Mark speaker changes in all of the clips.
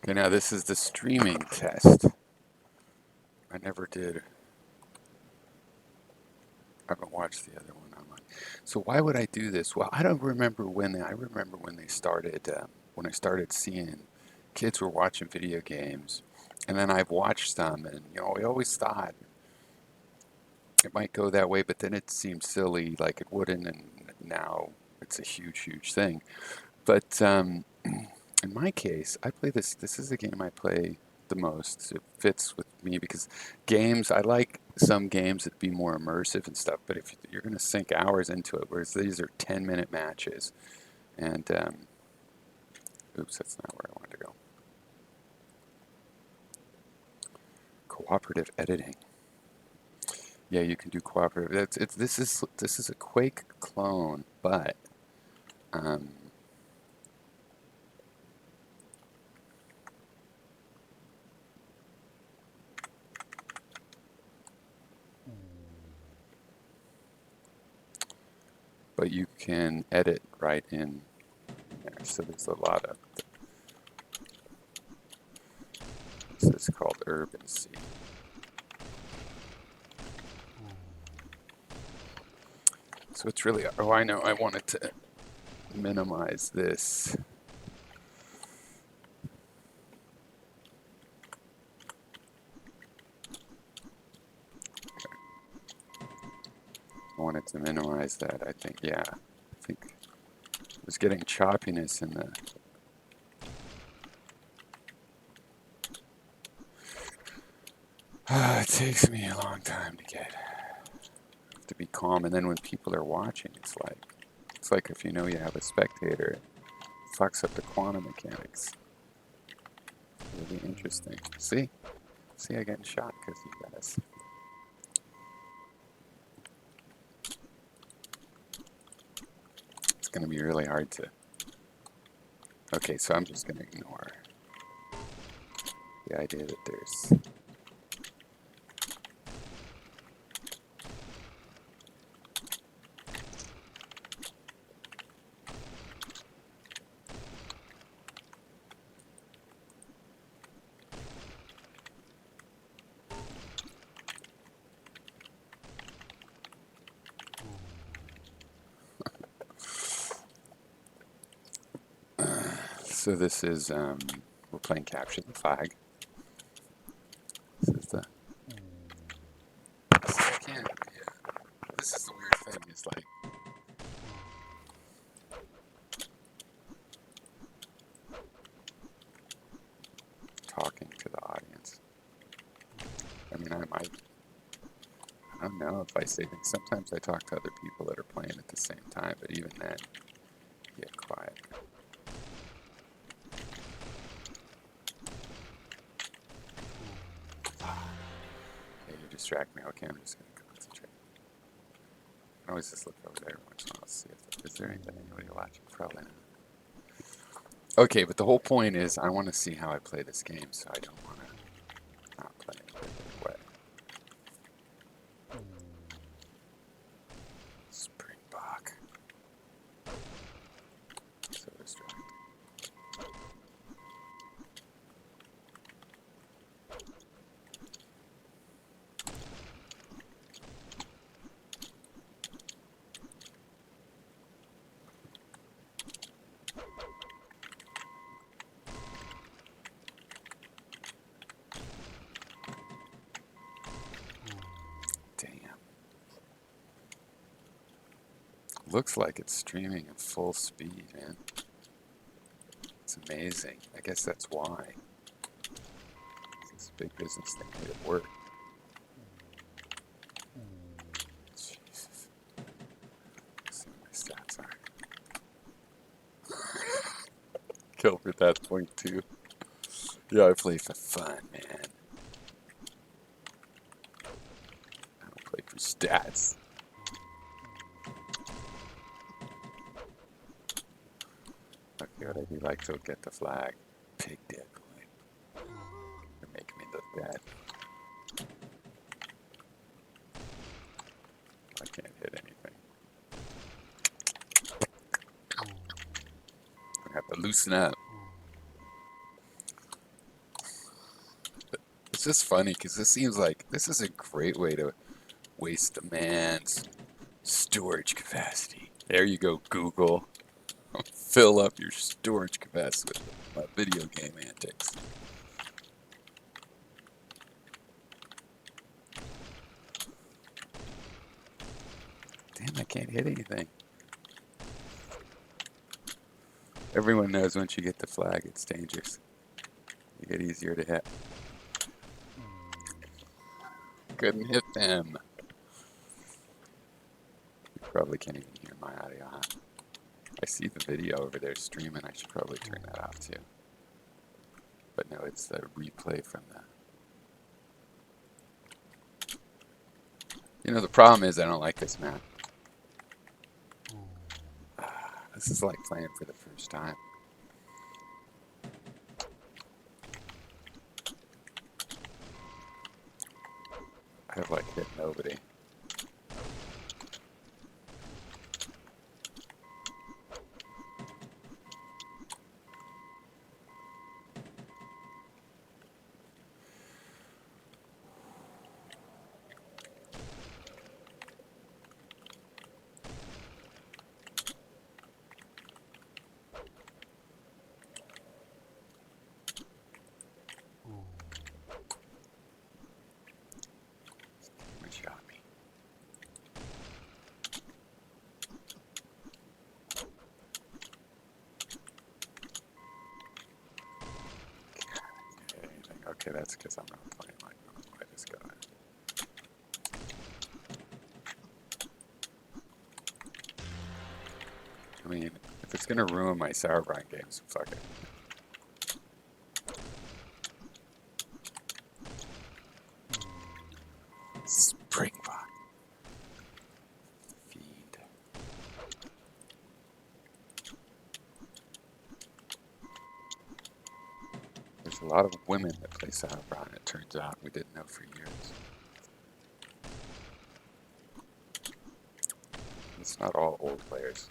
Speaker 1: Okay, now this is the streaming test. I never did. I haven't watched the other one online. So why would I do this? Well, I don't remember when. I remember when they started. When I started seeing kids were watching video games, and then I've watched some, and we always thought it might go that way, but then it seemed silly, like it wouldn't, and now it's a huge, huge thing. But in my case, I play this. This is the game I play the most. It fits with me because games, I like some games that be more immersive and stuff, but if you're going to sink hours into it, whereas these are 10-minute matches. And, oops, that's not where I wanted to go. Cooperative editing. Yeah, you can do cooperative. This is a Quake clone, but you can edit right in there. So there's a lot of, this is called urgency. So it's really, oh, I know, I wanted to minimize this. I wanted to minimize that, I think, yeah. I think I was getting choppiness in the, it takes me a long time to be calm, and then when people are watching, it's like if you have a spectator, it fucks up the quantum mechanics. Really interesting. See, I getting shot because you guys. It's gonna be really hard to. Okay, so I'm just gonna ignore the idea that there's. So this is, we're playing Capture the Flag. This is the, I can't, yeah. This is the weird thing, it's like, talking to the audience. I mean, I don't know if I say things. Sometimes I talk to other people that are playing at the same time, but even then, get quiet. Okay, you distract me. Okay, I'm just going to concentrate. I always just look over there once in a while to see if is there anybody watching. Probably not. Okay, but the whole point is I want to see how I play this game, so I don't want to not play it the right way. Springbok. So distracting. Looks like it's streaming at full speed, man. It's amazing. I guess that's why. This big business thing made it work. Jesus. Let's see what my stats are. Killed with that point too. Yeah, I play for fun, man. I don't play for stats. Okay, what I do like to get the flag. Pig dead boy. You're making me look bad. I can't hit anything. I have to loosen up. It's just funny because this seems like this is a great way to waste the man's storage capacity. There you go, Google. Fill up your storage capacity with my video game antics. Damn, I can't hit anything. Everyone knows once you get the flag, it's dangerous. You get easier to hit. Couldn't hit them. You probably can't even hear my audio, huh? I see the video over there streaming. I should probably turn that off too. But no, it's the replay from the... You know, the problem is I don't like this map. This is like playing for the first time. I have like hit nobody. Okay, that's because I'm not playing like normal. I just gotta... I mean, if it's gonna ruin my Sauerbraten games, fuck it. Springbok. Feed. There's a lot of women that play Sauerbraten, it turns out. We didn't know for years. It's not all old players.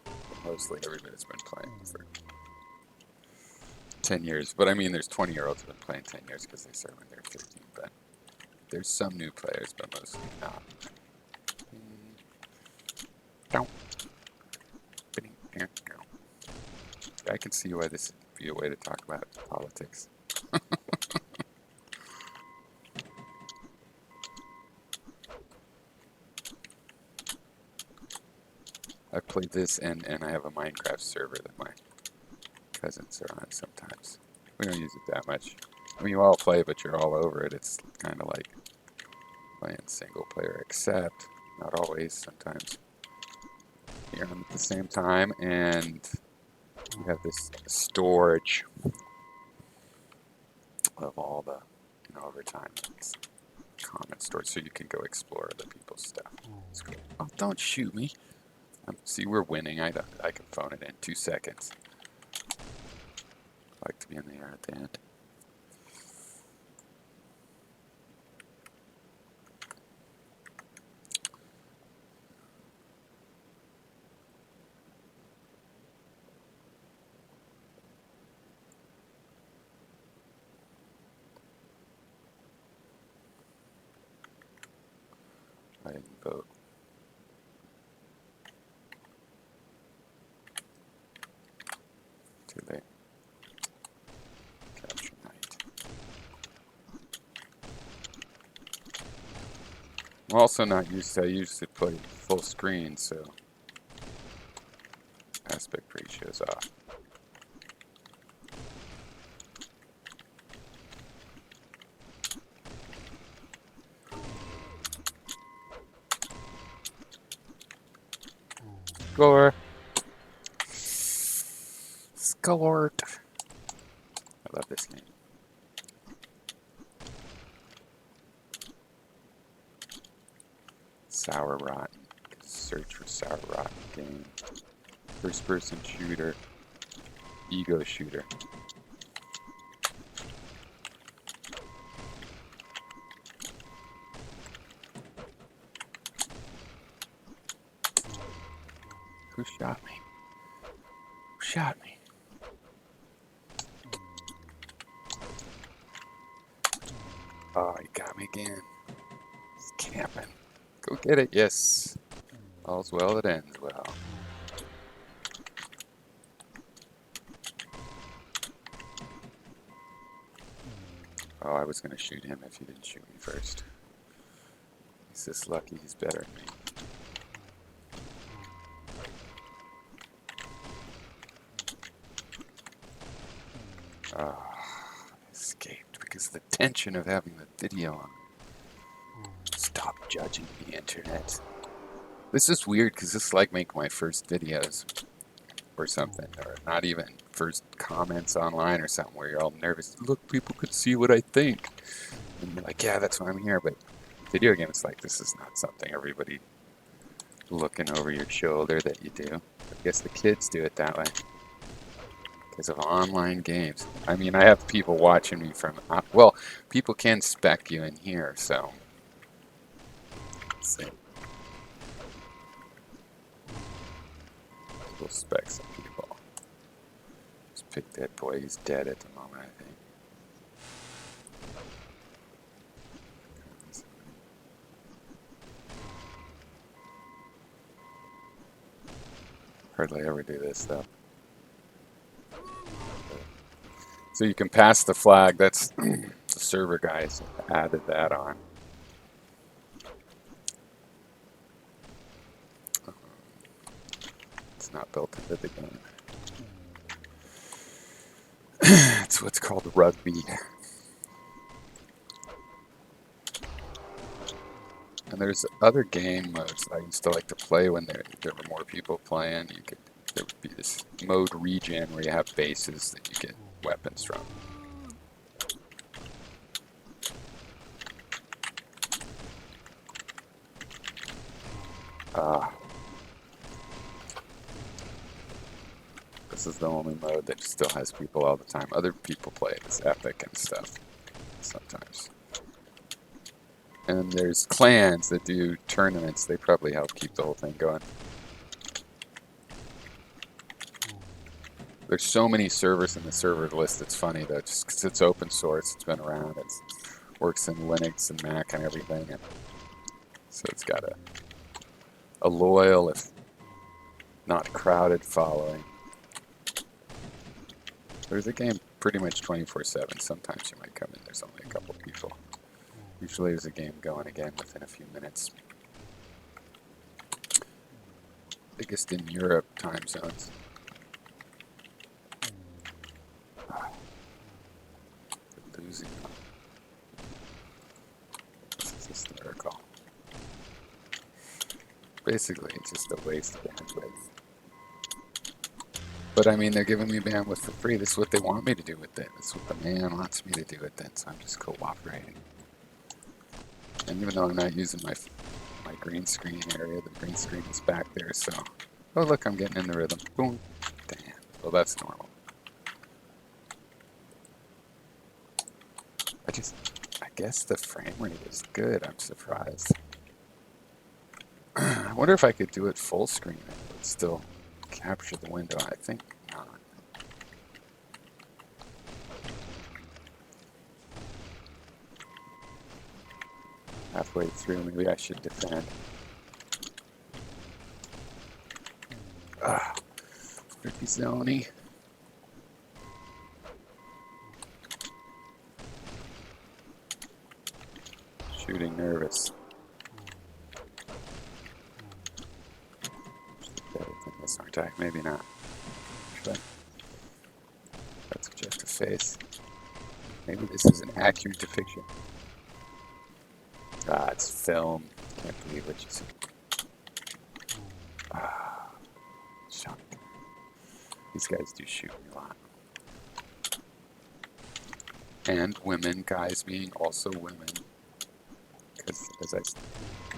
Speaker 1: But mostly everybody's been playing for 10 years. But I mean, there's 20-year-olds who've been playing 10 years because they start when they're 13. But there's some new players, but mostly not. I can see why this would be a way to talk about politics. I played this and I have a Minecraft server that my cousins are on sometimes. We don't use it that much. I mean, you all play, but you're all over it. It's kind of like playing single player, except not always. Sometimes you're on at the same time, and you have this storage of all the, you know, over time. It's common storage, so you can go explore other people's stuff. It's cool. Oh, don't shoot me. See, we're winning. I can phone it in 2 seconds. I like to be in the air at the end. I didn't vote. Too late. Capture night. I'm also not used to, I usually play full screen, so aspect ratio's off. Score. Scored. I love this game. Sauerbraten. Search for Sauerbraten game. First person shooter. Ego shooter. Who shot me? Who shot me? Oh, he got me again. He's camping. Go get it. Yes. All's well that ends well. Oh, I was going to shoot him if he didn't shoot me first. He's just lucky he's better than me. Oh, escaped because of the tension of having the video on. Stop judging the internet. This is weird because this is like making my first videos or something, or not even first comments online or something where you're all nervous. Look, people could see what I think. And you're like, yeah, that's why I'm here. But video games, like, this is not something everybody looking over your shoulder that you do. I guess the kids do it that way because of online games. I mean, I have people watching me from, well, people can spec you in here, so. Let's see. We'll spec some people. Just pick that boy, he's dead at the moment, I think. Hardly ever do this though. So you can pass the flag. That's the server guys added that on. It's not built into the game. It's what's called rugby. And there's other game modes I used to like to play when there were more people playing. There would be this mode regen where you have bases that you get weapons from. This is the only mode that still has people all the time. Other people play it as epic and stuff sometimes. And there's clans that do tournaments. They probably help keep the whole thing going. There's so many servers in the server list. It's funny though, just because it's open source. It's been around. It works in Linux and Mac and everything. And so it's got a loyal, if not crowded, following. There's a game pretty much 24/7. Sometimes you might come in. There's only a couple people. Usually there's a game going again within a few minutes. Biggest in Europe time zones. They're losing. This is hysterical. Basically, it's just a waste of bandwidth. But I mean, they're giving me bandwidth for free. This is what they want me to do with it. This is what the man wants me to do with it. So I'm just cooperating. And even though I'm not using my green screen area, the green screen is back there, so... Oh, look, I'm getting in the rhythm. Boom. Damn. Well, that's normal. I guess the frame rate is good. I'm surprised. I wonder if I could do it full screen and it would still capture the window. I think not. Halfway through, maybe I should defend. Ricky Zoni. Shooting nervous. This attack, maybe not. But that's just a face. Maybe this is an accurate depiction. Ah, it's film. Can't believe what you see. Ah, shock. These guys do shoot me a lot. And women, guys being also women. Because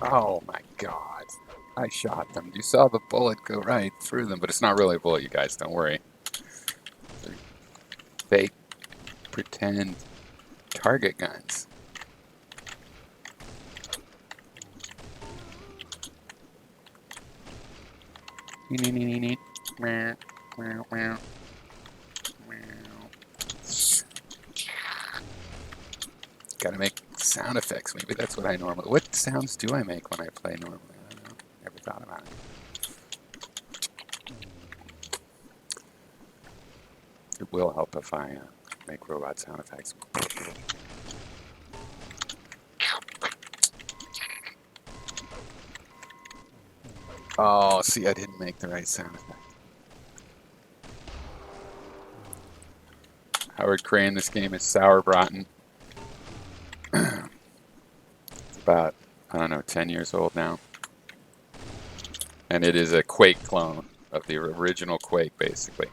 Speaker 1: oh my god. I shot them. You saw the bullet go right through them, but it's not really a bullet, you guys. Don't worry. They're fake, pretend target guns. Gotta make sound effects. Maybe that's what I normally. What sounds do I make when I play normally? I don't know. Never thought about it. It will help if I make robot sound effects. Oh, see, I didn't make the right sound effect. Howard Crane, this game is Sauerbraten. It's about, I don't know, 10 years old now. And it is a Quake clone of the original Quake, basically.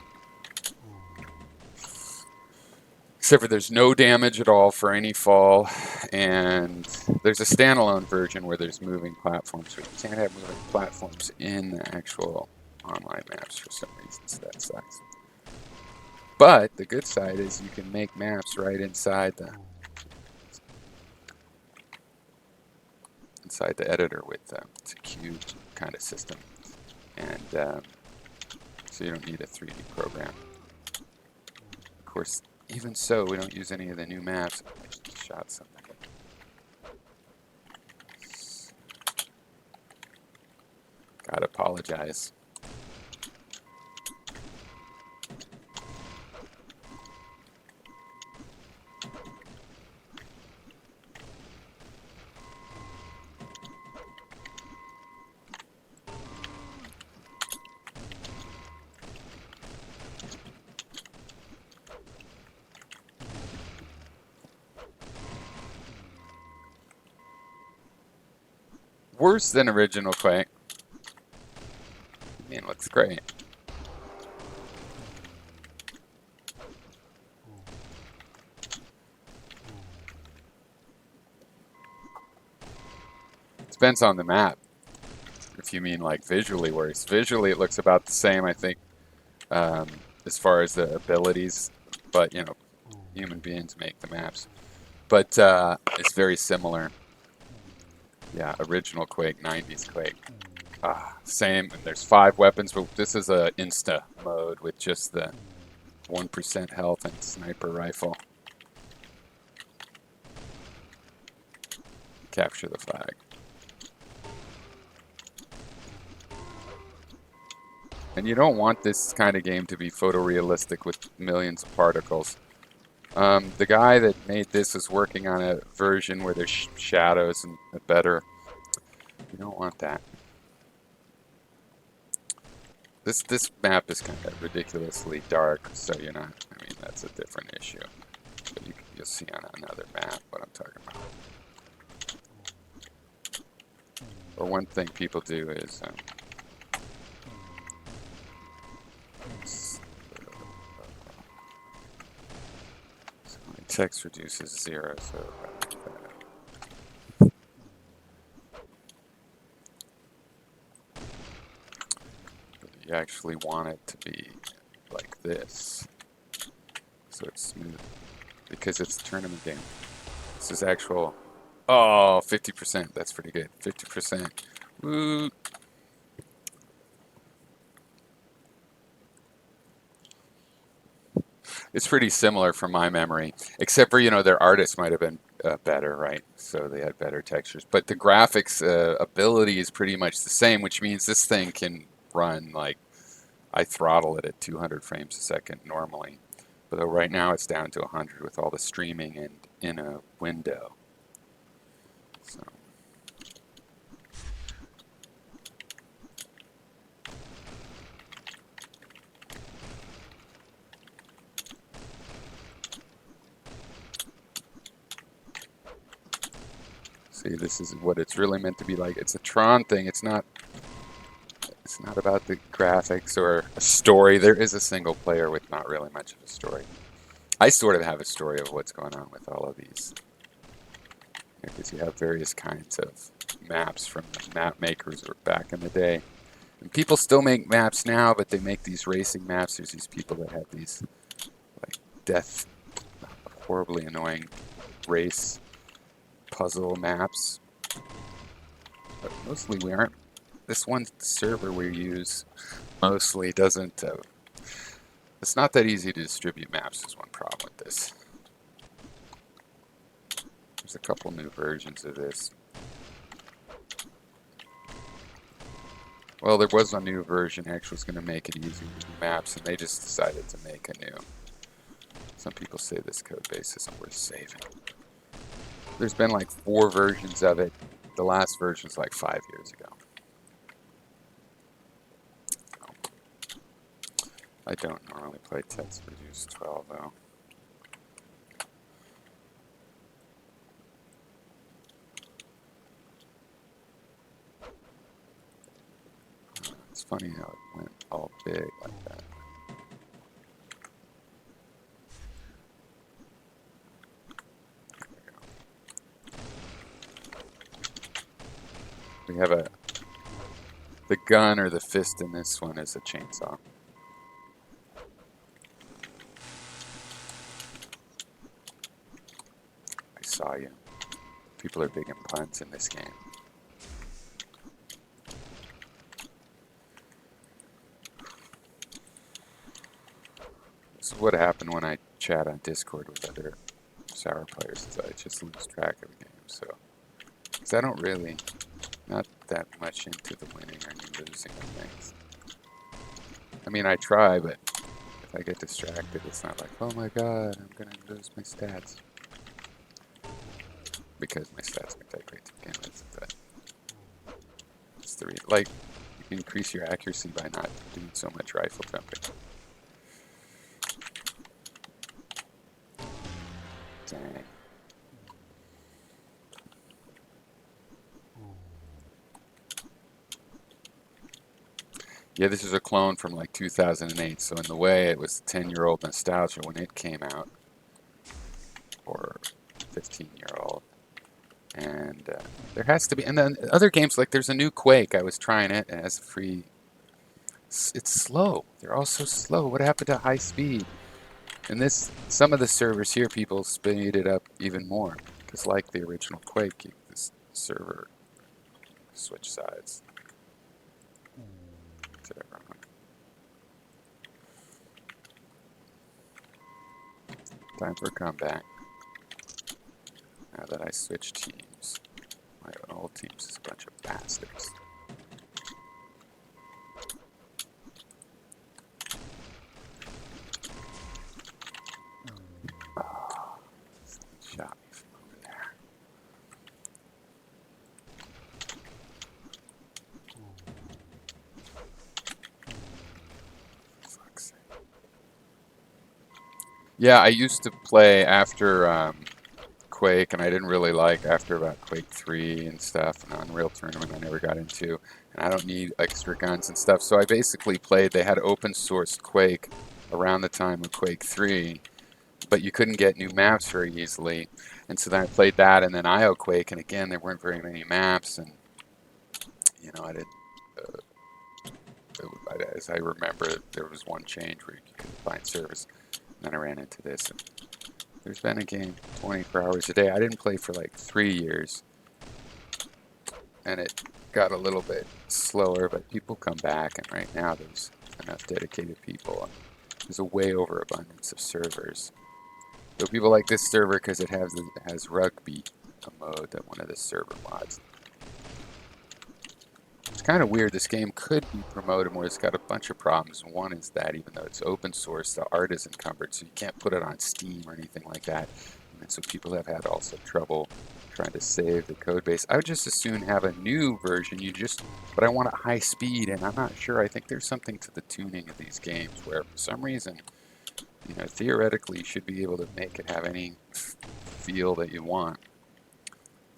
Speaker 1: Except for there's no damage at all for any fall, and there's a standalone version where there's moving platforms, but you can't have moving platforms in the actual online maps for some reason, so that sucks. But the good side is you can make maps right inside the editor with it's a cube kind of system, and so you don't need a 3D program. Of course, even so, we don't use any of the new maps. I just shot something. Gotta apologize. Worse than original Quake. I mean, it looks great. Depends on the map. If you mean like visually worse. Visually it looks about the same, I think, as far as the abilities. But, you know, human beings make the maps. But it's very similar. Yeah, original Quake, 90s Quake. Same, and there's 5 weapons, but this is a insta mode with just the 1% health and sniper rifle. Capture the flag. And you don't want this kind of game to be photorealistic with millions of particles. The guy that made this is working on a version where there's shadows and a better. You don't want that. This map is kind of ridiculously dark, so you're not. I mean, that's a different issue. But you'll see on another map what I'm talking about. Or one thing people do is. Text reduces 0, so you actually want it to be like this, so it's smooth, because it's a tournament game. This is actual, 50%, that's pretty good, 50%, woo! It's pretty similar from my memory, except for, you know, their artists might have been better, right? So they had better textures. But the graphics ability is pretty much the same, which means this thing can run, like, I throttle it at 200 frames a second normally. But right now it's down to 100 with all the streaming and in a window. So. See, this is what it's really meant to be like. It's a Tron thing. It's not about the graphics or a story. There is a single player with not really much of a story. I sort of have a story of what's going on with all of these. Because you have various kinds of maps from the map makers back in the day. And people still make maps now, but they make these racing maps. There's these people that have these like death, horribly annoying race puzzle maps, but mostly we aren't. This one server we use mostly doesn't. It's not that easy to distribute maps. Is one problem with this. There's a couple new versions of this. Well, there was a new version actually was going to make it easier to do maps, and they just decided to make a new. Some people say this code base isn't worth saving. There's been like 4 versions of it. The last version was like 5 years ago. I don't normally play text reduce 12 though. It's funny how it went all big like that. We have the gun or the fist in this one is a chainsaw. I saw you. People are big in puns in this game. This is what happened when I chat on Discord with other Sour players, is I just lose track of the game. So, because I don't really, not that much into the winning or losing of things. I mean, I try, but if I get distracted, it's not like, oh my god, I'm gonna lose my stats. Because my stats aren't that great to begin with, but it's the reason. Like, you can increase your accuracy by not doing so much rifle jumping. Dang. Yeah, this is a clone from like 2008, so in the way it was 10-year-old nostalgia when it came out, or 15-year-old. And there has to be, and then other games, like there's a new Quake, I was trying it, and it has a free, it's slow, they're all so slow. What happened to high speed? And this, some of the servers here, people speed it up even more, because like the original Quake, this server switch sides. Did I wrong? Time for a comeback. Now that I switched teams, my old teams is a bunch of bastards. Oh, shot me from over there. Fuck's sake. Yeah, I used to play after Quake, and I didn't really like after about Quake 3 and stuff, and Unreal Tournament I never got into, and I don't need extra guns and stuff, so I basically played, they had open sourced Quake around the time of Quake 3, but you couldn't get new maps very easily, and so then I played that, and then IO Quake, and again, there weren't very many maps, and, you know, I did, as I remember, there was one change where you couldn't find service, and then I ran into this, and there's been a game 24 hours a day. I didn't play for like 3 years, and it got a little bit slower, but people come back, and right now there's enough dedicated people. There's a way overabundance of servers. So people like this server because it has rugby, a mode that one of the server mods. It's kind of weird. This game could be promoted more. It's got a bunch of problems. One is that even though it's open source, the art is encumbered, so you can't put it on Steam or anything like that. And so people have had also trouble trying to save the code base. I would just as soon have a new version. But I want it high speed, and I'm not sure. I think there's something to the tuning of these games where, for some reason, you know, theoretically, you should be able to make it have any feel that you want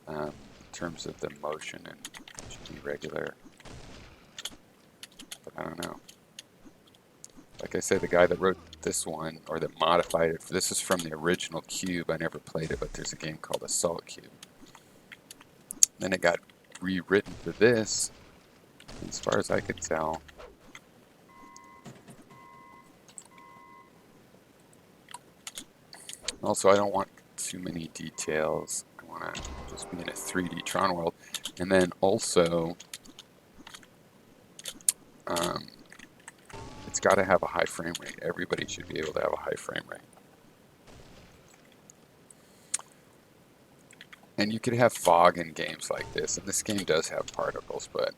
Speaker 1: in terms of the motion, and it should be regular. But I don't know. Like I said, the guy that wrote this one, or that modified it, this is from the original Cube. I never played it, but there's a game called Assault Cube. Then it got rewritten for this, as far as I could tell. Also, I don't want too many details. I want to just be in a 3D Tron world. And then also, it's got to have a high frame rate. Everybody should be able to have a high frame rate. And you could have fog in games like this, and this game does have particles, but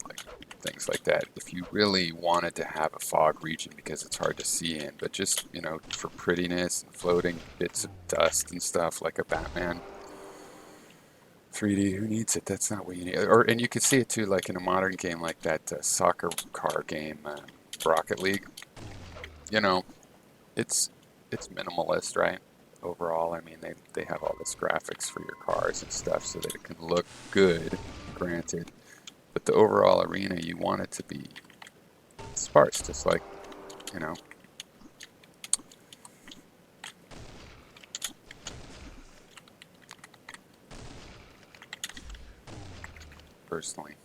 Speaker 1: like things like that. If you really wanted to have a fog region because it's hard to see in, but just, you know, for prettiness and floating bits of dust and stuff like a Batman 3D, who needs it? That's not what you need. And you could see it too, like in a modern game like that soccer car game, Rocket League. You know, it's minimalist, right? Overall, I mean, they have all this graphics for your cars and stuff so that it can look good, granted. But the overall arena, you want it to be sparse, just like, you know. Personally.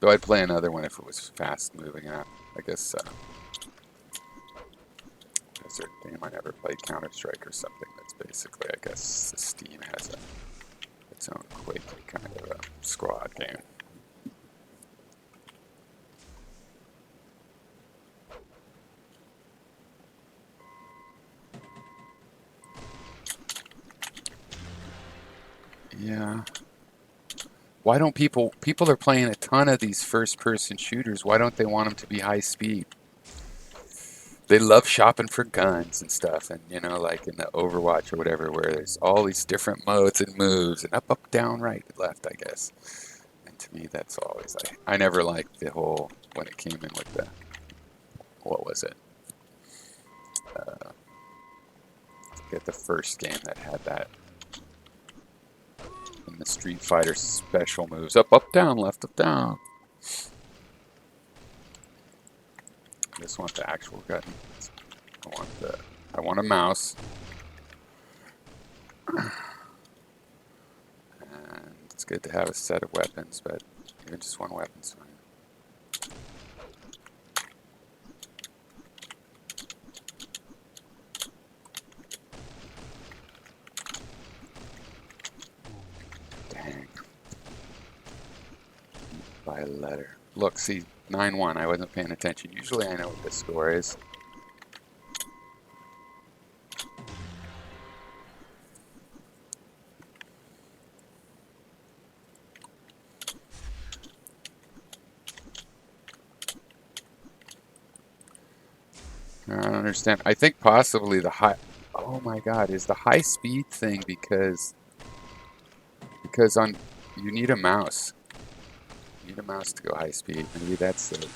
Speaker 1: Though I'd play another one if it was fast moving up. I guess there's a game I never played, Counter-Strike or something, that's basically, I guess, Steam has its own Quake kind of a squad game. Yeah. Why don't people are playing a ton of these first-person shooters. Why don't they want them to be high speed? They love shopping for guns and stuff, and you know, like in the Overwatch or whatever, where there's all these different modes and moves, and up, down, right, left, I guess. And to me, that's always, I never liked the whole, when it came in with the, what was it? Get the first game that had that. And the Street Fighter special moves, up, down, left, up, down. I just want the actual gun. I want a mouse. And it's good to have a set of weapons, but even just one weapon's fine. Dang. By a letter. Look, see, 9-1. I wasn't paying attention. Usually I know what the score is. I don't understand. I think possibly the high... Oh my god, is the high speed thing because on... You need a mouse. You need a mouse to go high speed. Maybe that's the...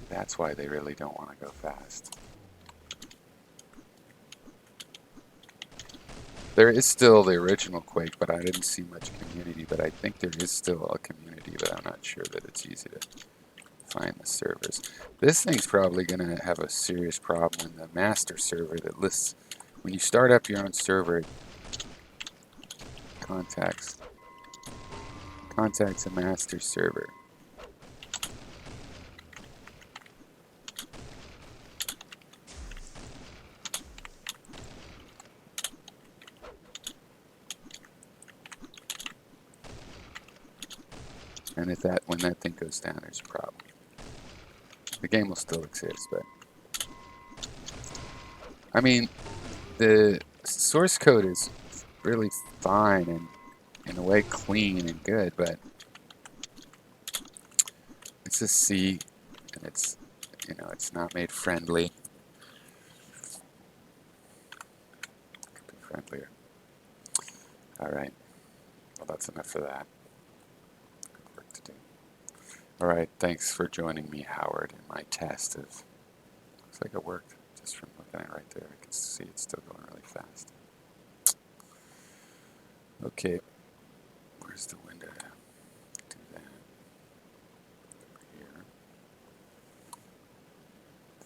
Speaker 1: That's why they really don't want to go fast. There is still the original Quake, but I didn't see much community. But I think there is still a community, but I'm not sure that it's easy to find the servers. This thing's probably going to have a serious problem in the master server that lists... When you start up your own server, it contacts a master server. And if that, when that thing goes down, there's a problem. The game will still exist, but I mean, the source code is really fine and in a way clean and good, but it's a C, and it's, you know, it's not made friendly. Could be friendlier. All right. Well, that's enough for that. Good work to do. All right. Thanks for joining me, Howard, in my test of. Looks like it worked. Just from looking at it right there, I can see it's still going really fast. Okay. Where's the window?